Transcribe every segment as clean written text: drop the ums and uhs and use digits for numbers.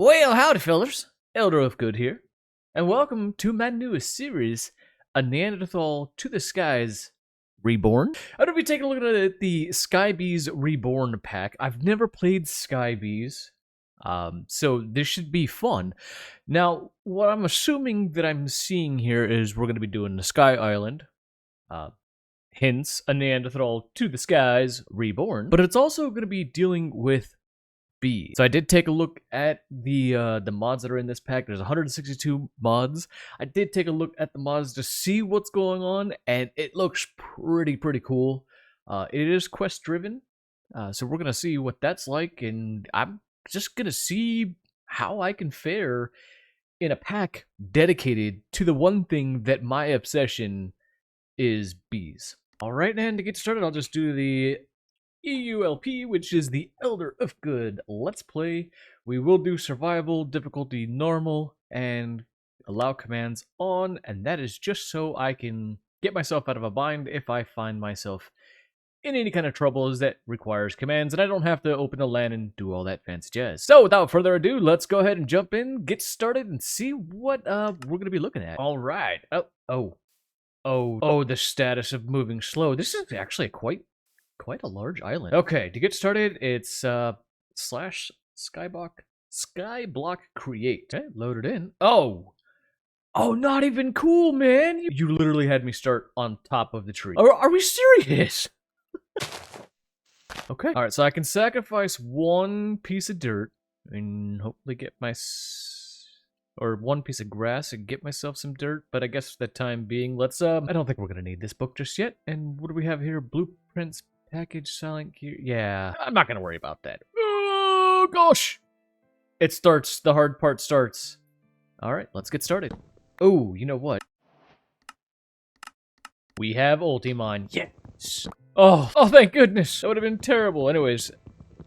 Well, howdy, fellers. Elder Ufgood here, and welcome to my newest series, A Neanderthal to the Skies Reborn. I'm going to be taking a look at the Sky Bees Reborn pack. I've never played Sky Bees, so this should be fun. Now, what I'm assuming that I'm seeing here is we're going to be doing the Sky Island, hence A Neanderthal to the Skies Reborn, but it's also going to be dealing with bees. So I did take a look at the mods that are in this pack. There's 162 mods. I did take a look at the mods to see what's going on, and it looks pretty cool. It is quest driven, so we're gonna see what that's like, and I'm just gonna see how I can fare in a pack dedicated to the one thing that my obsession is: bees. All right, and to get started, I'll just do the EULP, which is the Elder Ufgood Let's Play. We will do survival, difficulty normal, and allow commands on, and that is just so I can get myself out of a bind if I find myself in any kind of troubles that requires commands, and I don't have to open the LAN and do all that fancy jazz. So without further ado, let's go ahead and jump in, get started, and see what we're going to be looking at. All right. Oh, the status of moving slow. This is actually quite a large island. Okay, to get started, it's slash skyblock create. Okay, load it in. Oh, not even cool, man. You literally had me start on top of the tree. Are we serious? Okay. All right, so I can sacrifice one piece of dirt and hopefully get or one piece of grass and get myself some dirt, but I guess for the time being, let's I don't think we're gonna need this book just yet. And what do we have here? Blueprints, package, silent gear. Yeah, I'm not gonna worry about that. Oh gosh, it starts. The hard part starts. All right, let's get started. Oh, you know what? We have Ultimine. Yes. Oh, thank goodness. That would have been terrible. Anyways,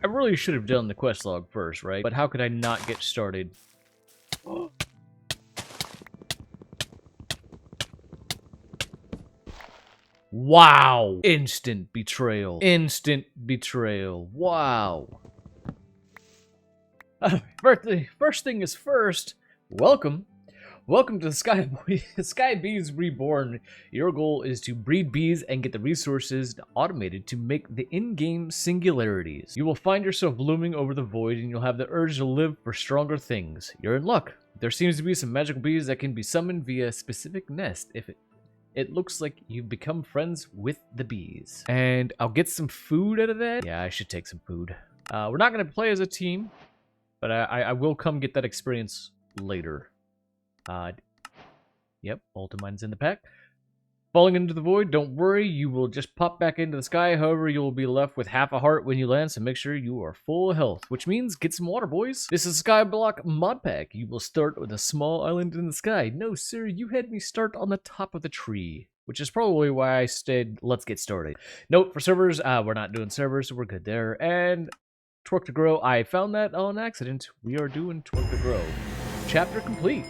I really should have done the quest log first, right? But how could I not get started? Wow! Instant betrayal. Instant betrayal. Wow. First thing is first, welcome. Welcome to the Sky Bees Reborn. Your goal is to breed bees and get the resources automated to make the in-game singularities. You will find yourself looming over the void, and you'll have the urge to live for stronger things. You're in luck. There seems to be some magical bees that can be summoned via a specific nest. If it looks like you've become friends with the bees. And I'll get some food out of that. Yeah, I should take some food. We're not going to play as a team, but I will come get that experience later. Yep, Ultimine's in the pack. Falling into the void, don't worry, you will just pop back into the sky. However, you will be left with half a heart when you land, so make sure you are full of health, which means get some water, boys. This is Skyblock Modpack. You will start with a small island in the sky. No, sir, you had me start on the top of the tree, which is probably why I said, let's get started. Note for servers, we're not doing servers, so we're good there. And Twerk to Grow, I found that on accident. We are doing Twerk to Grow. Chapter complete.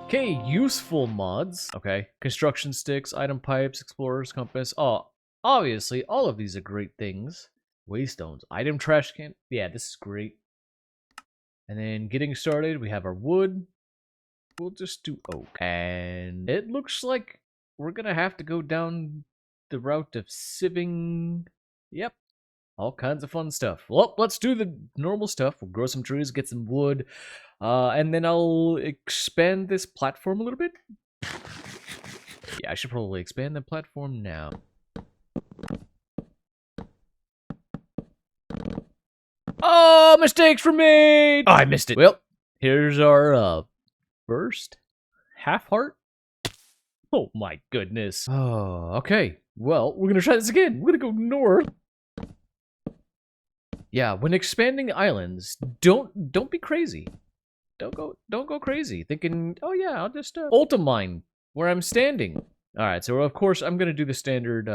Okay, useful mods. Okay, construction sticks, item pipes, explorer's compass. Oh, obviously, all of these are great things. Waystones, item trash can. Yeah, this is great. And then getting started, we have our wood. We'll just do oak. And it looks like we're gonna have to go down the route of sieving. Yep. All kinds of fun stuff. Well, let's do the normal stuff. We'll grow some trees, get some wood, and then I'll expand this platform a little bit. Yeah, I should probably expand the platform now. Oh, mistakes were made! Oh, I missed it. Well, here's our first half heart. Oh my goodness. Oh, okay. Well, we're gonna try this again. We're gonna go north. Yeah, when expanding islands, don't be crazy. Don't go crazy thinking, oh yeah, I'll just ultimine where I'm standing. All right, so of course I'm gonna do the standard.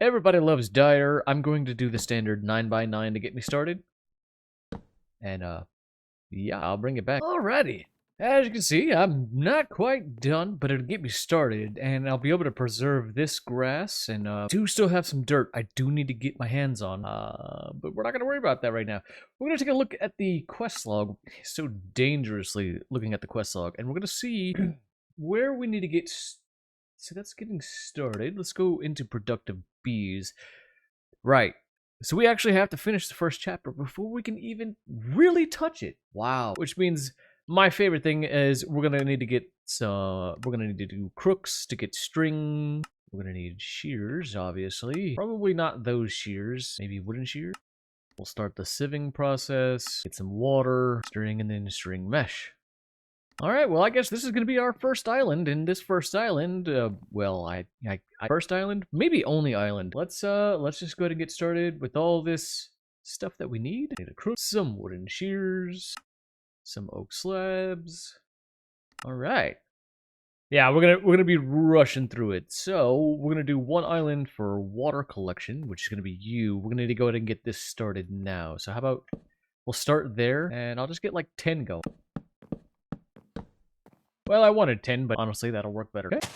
Everybody loves dire. I'm going to do the standard 9x9 to get me started. And yeah, I'll bring it back. Alrighty. As you can see, I'm not quite done, but it'll get me started, and I'll be able to preserve this grass, and do still have some dirt I do need to get my hands on, but we're not going to worry about that right now. We're going to take a look at the quest log, so dangerously looking at the quest log, and we're going to see where we need to get. So that's getting started. Let's go into productive bees. Right. So we actually have to finish the first chapter before we can even really touch it. Wow. Which means my favorite thing is we're gonna need to get we're gonna need to do crooks to get string. We're gonna need shears, obviously. Probably not those shears. Maybe wooden shears. We'll start the sieving process. Get some water, string, and then string mesh. All right. Well, I guess this is gonna be our first island. And this first island, first island, maybe only island. Let's just go ahead and get started with all this stuff that we need. Need a crook, some wooden shears. Some oak slabs. All right. Yeah, we're gonna be rushing through it. So we're gonna do one island for water collection, which is gonna be you. We're gonna need to go ahead and get this started now. So how about we'll start there, and I'll just get like 10 going. Well, I wanted 10, but honestly, that'll work better. Okay.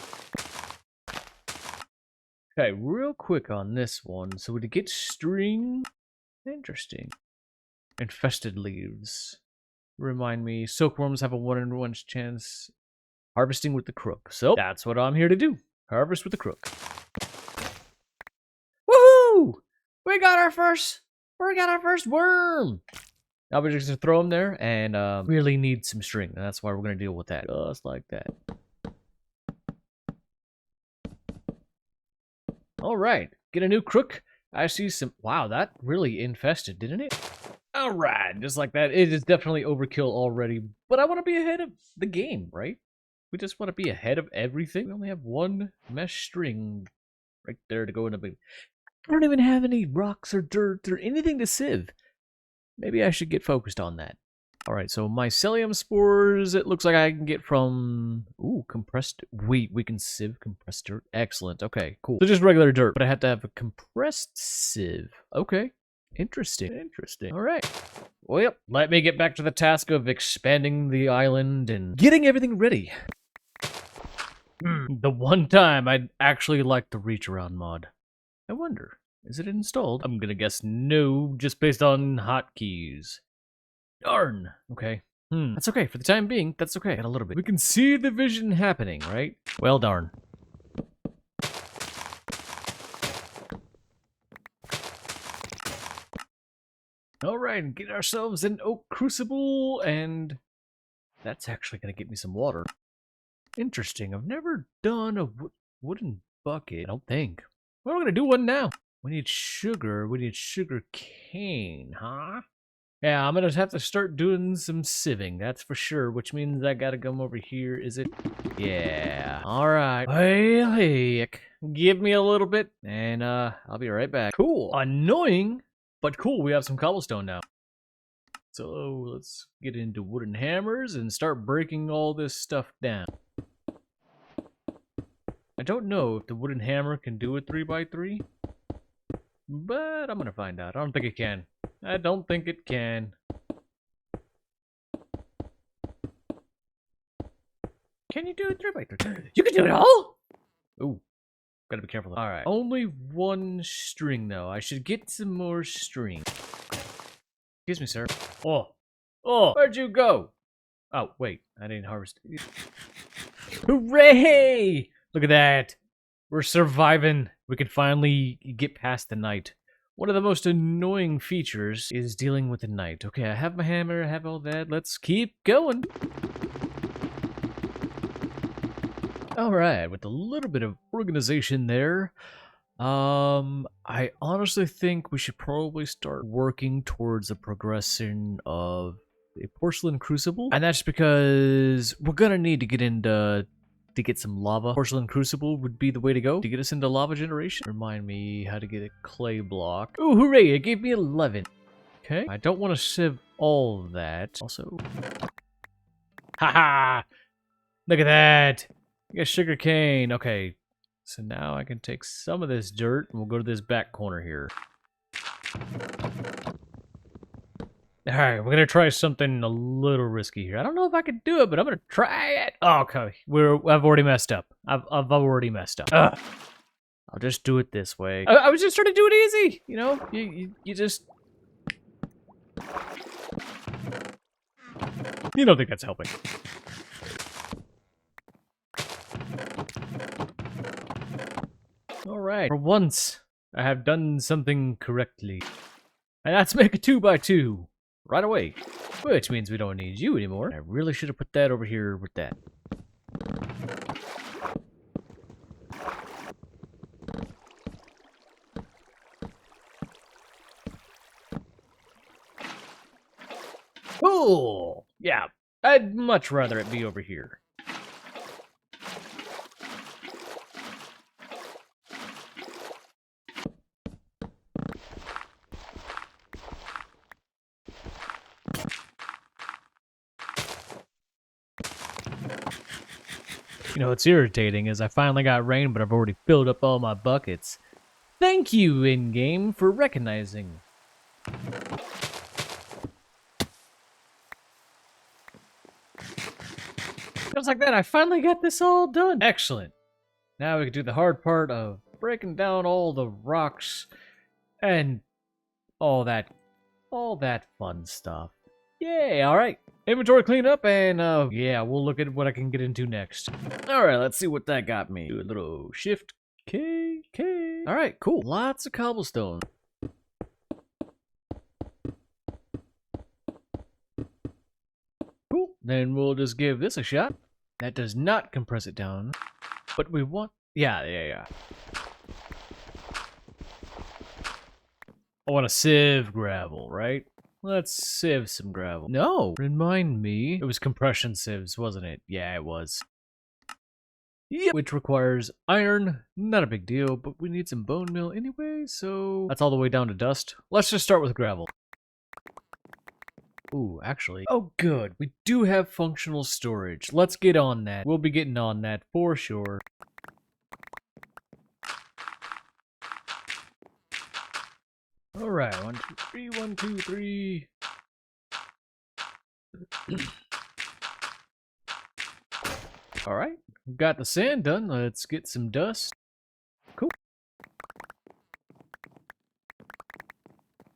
Okay, real quick on this one. So to get string, interesting. Infested leaves. Remind me, silkworms have a 1 in 1 chance harvesting with the crook. So that's what I'm here to do. Harvest with the crook. Woohoo! We got our first worm. Now we're just gonna throw them there and really need some string. And that's why we're gonna deal with that. Just like that. All right, get a new crook. I see some. Wow, that really infested, didn't it? Alright, just like that. It is definitely overkill already, but I want to be ahead of the game, right? We just want to be ahead of everything. We only have one mesh string right there to go in a big... I don't even have any rocks or dirt or anything to sieve. Maybe I should get focused on that. Alright, so mycelium spores, it looks like I can get from... Ooh, compressed... Wait, we can sieve compressed dirt? Excellent, okay, cool. So just regular dirt, but I have to have a compressed sieve. Okay. Interesting. All right. Well, yep. Let me get back to the task of expanding the island and getting everything ready. The one time I'd actually like the reach around mod. I wonder, is it installed? I'm gonna guess no, just based on hotkeys. Darn. Okay. That's okay. For the time being, that's okay. Got a little bit. We can see the vision happening, right? Well, darn. Alright, get ourselves an oak crucible, and that's actually going to get me some water. Interesting. I've never done a wooden bucket, I don't think. Well, we're going to do one now. We need sugar. We need sugar cane, huh? Yeah, I'm going to have to start doing some sieving, that's for sure, which means I got to come over here, is it? Yeah. Alright. Well, heck. Give me a little bit, and I'll be right back. Cool. Annoying. But cool, we have some cobblestone now. So let's get into wooden hammers and start breaking all this stuff down. I don't know if the wooden hammer can do a 3x3, but I'm gonna find out. I don't think it can. I don't think it can. Can you do a 3x3? You can do it all? Ooh. Gotta be careful. Alright. Only one string, though. I should get some more string. Excuse me, sir. Oh. Oh, where'd you go? Oh, wait. I didn't harvest it. Hooray! Look at that. We're surviving. We can finally get past the night. One of the most annoying features is dealing with the night. Okay, I have my hammer. I have all that. Let's keep going. Alright, with a little bit of organization there, I honestly think we should probably start working towards a progression of a porcelain crucible. And that's because we're gonna need to get into to get some lava. Porcelain crucible would be the way to go to get us into lava generation. Remind me how to get a clay block. Ooh, hooray, it gave me 11. Okay, I don't want to sieve all of that. Also, haha! Look at that! I got sugar cane. Okay, so now I can take some of this dirt and we'll go to this back corner here. All right, we're gonna try something a little risky here. I don't know if I can do it, but I'm gonna try it. Oh, okay, I've already messed up. I've already messed up. Ugh. I'll just do it this way. I was just trying to do it easy. You know, you just. You don't think that's helping? All right. For once, I have done something correctly, and that's make a 2x2 right away. Which means we don't need you anymore. I really should have put that over here with that. Cool! Yeah, I'd much rather it be over here. You know, what's irritating is I finally got rain, but I've already filled up all my buckets. Thank you, in-game, for recognizing. Just like that, I finally got this all done. Excellent. Now we can do the hard part of breaking down all the rocks and all that fun stuff. Yay, alright. Inventory cleanup, and yeah, we'll look at what I can get into next. Alright, let's see what that got me. Do a little shift K. Alright, cool. Lots of cobblestone. Cool. Then we'll just give this a shot. That does not compress it down. But we want... Yeah. I want to sieve gravel, right? Let's sieve some gravel. No! Remind me. It was compression sieves, wasn't it? Yeah, it was. Yep. Which requires iron. Not a big deal, but we need some bone meal anyway, so... That's all the way down to dust. Let's just start with gravel. Ooh, actually... Oh, good. We do have functional storage. Let's get on that. We'll be getting on that for sure. Alright, 1, 2, 3, 1, 2, 3. Alright, got the sand done. Let's get some dust. Cool.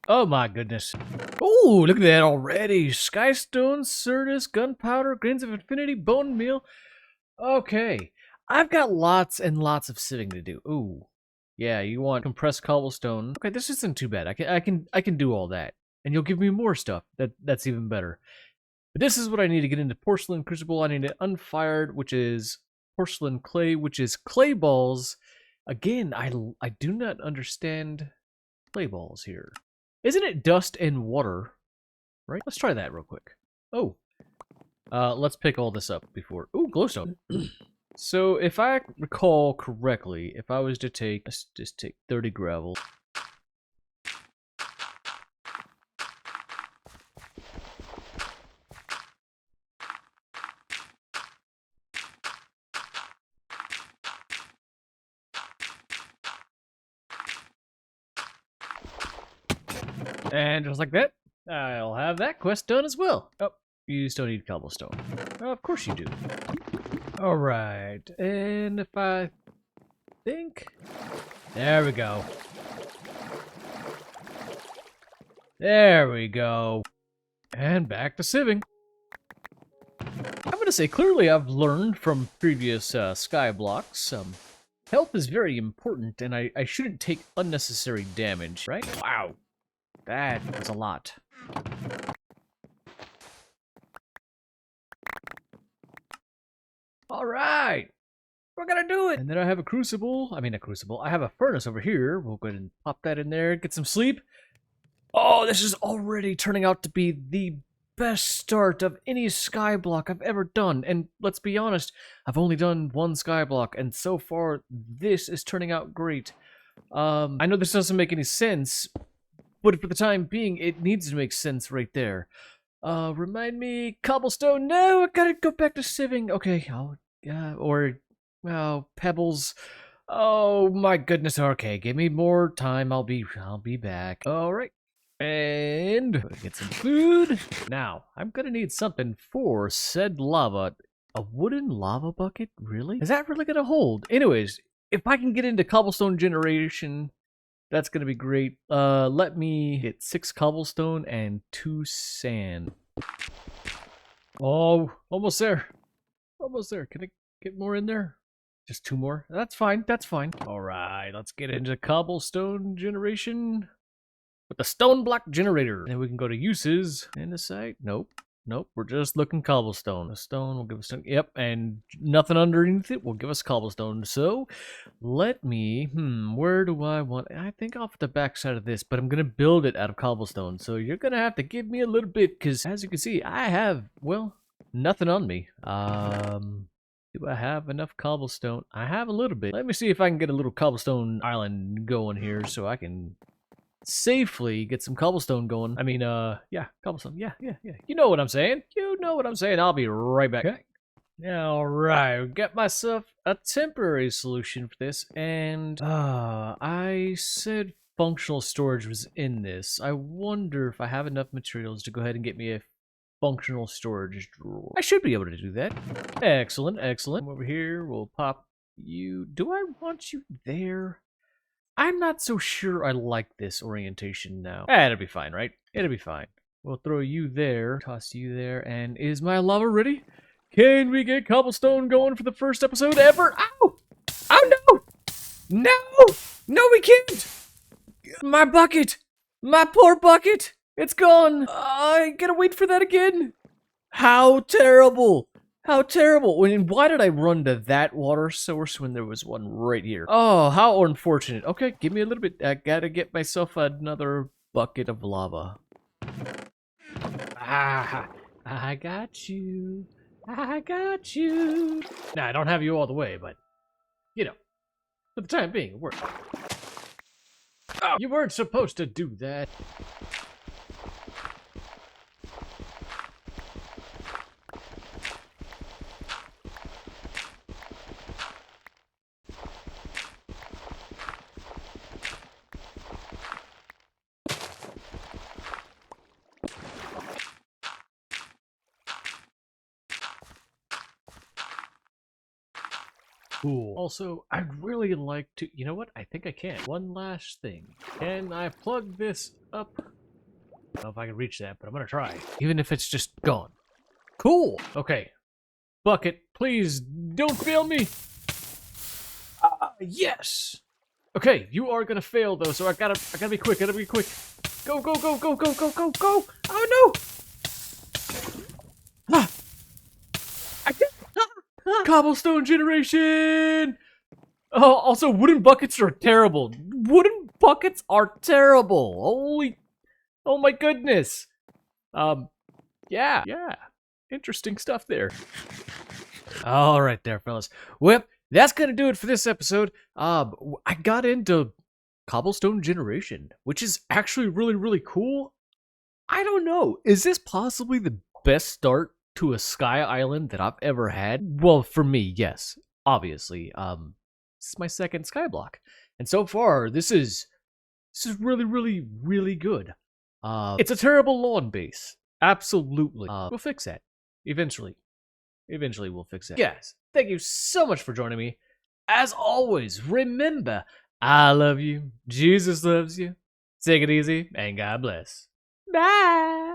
Oh my goodness. Oh, look at that already. Skystone, Certus, gunpowder, grains of infinity, bone meal. Okay. I've got lots and lots of sieving to do. Ooh. Yeah, you want compressed cobblestone. Okay, this isn't too bad. I can do all that. And you'll give me more stuff. That's even better. But this is what I need to get into porcelain crucible. I need it unfired, which is porcelain clay, which is clay balls. Again, I do not understand clay balls here. Isn't it dust and water? Right? Let's try that real quick. Oh. Let's pick all this up before. Ooh, glowstone. So, if I recall correctly, if I was to take, let's just take 30 gravel. And just like that, I'll have that quest done as well. Oh, you still need cobblestone. Of course you do. Alright, and if I think... There we go. There we go. And back to sieving. I'm going to say, clearly I've learned from previous sky blocks. Health is very important, and I shouldn't take unnecessary damage, right? Wow. That was a lot. Alright! We're gonna do it! And then I have a crucible. I have a furnace over here. We'll go ahead and pop that in there, get some sleep. Oh, this is already turning out to be the best start of any sky block I've ever done. And let's be honest, I've only done one sky block, and so far, this is turning out great. I know this doesn't make any sense, but for the time being, it needs to make sense right there. Remind me, cobblestone. No, I gotta go back to sieving. Okay, pebbles. Oh my goodness. Okay, give me more time. I'll be back. All right. And get some food. Now, I'm gonna need something for said lava. A wooden lava bucket? Really? Is that really gonna hold? Anyways, if I can get into cobblestone generation, that's gonna be great. Let me get 6 cobblestone and 2 sand. Oh, almost there. Almost there. Can I get more in there? Just 2 more? That's fine. That's fine. All right, let's get into cobblestone generation with the stone block generator. Then we can go to uses and the site. Nope. Nope. We're just looking cobblestone. The stone will give us stone. Yep, and nothing underneath it will give us cobblestone. So let me, where do I want? I think off the back side of this, but I'm gonna build it out of cobblestone. So you're gonna have to give me a little bit, because as you can see, I have, well, nothing on me. Do I have enough cobblestone? I have a little bit. Let me see if I can get a little cobblestone island going here so I can safely get some cobblestone going. I mean, yeah, cobblestone. Yeah. You know what I'm saying. You know what I'm saying. I'll be right back. Okay. All right, get myself a temporary solution for this, and I said functional storage was in this. I wonder if I have enough materials to go ahead and get me a functional storage drawer. I should be able to do that. Excellent, excellent. Over here, we'll pop you. Do I want you there? I'm not so sure I like this orientation now. It'll be fine, right? It'll be fine. We'll throw you there, toss you there, and is my lava ready? Can we get cobblestone going for the first episode ever? Ow! Oh no! No! No, we can't! My bucket! My poor bucket! It's gone! I gotta wait for that again! How terrible! How terrible! And why did I run to that water source when there was one right here? Oh, how unfortunate. Okay, give me a little bit. I gotta get myself another bucket of lava. Ah, I got you. I got you. Now, I don't have you all the way, but, you know, for the time being, it worked. Oh, you weren't supposed to do that. Cool. Also, I'd really like to, you know what? I think I can. One last thing. Can I plug this up? I don't know if I can reach that, but I'm gonna try. Even if it's just gone. Cool. Okay. Bucket, please don't fail me. Yes. Okay, you are gonna fail though, so I gotta be quick. Gotta be quick. Go, go, go, go, go, go, go, go. Oh no. Ah. I can't. Cobblestone generation! Oh, also, wooden buckets are terrible. Wooden buckets are terrible. Holy, oh my goodness. Yeah. Interesting stuff there. All right there, fellas. Well, that's gonna do it for this episode. I got into cobblestone generation, which is actually really, really cool. I don't know. Is this possibly the best start to a sky island that I've ever had? Well, for me, yes, obviously. This is my second sky block, and so far, this is really, really, really good. It's a terrible lawn base, absolutely. We'll fix that eventually. Eventually, we'll fix it. Yes, thank you so much for joining me. As always, remember, I love you, Jesus loves you. Take it easy, and God bless. Bye.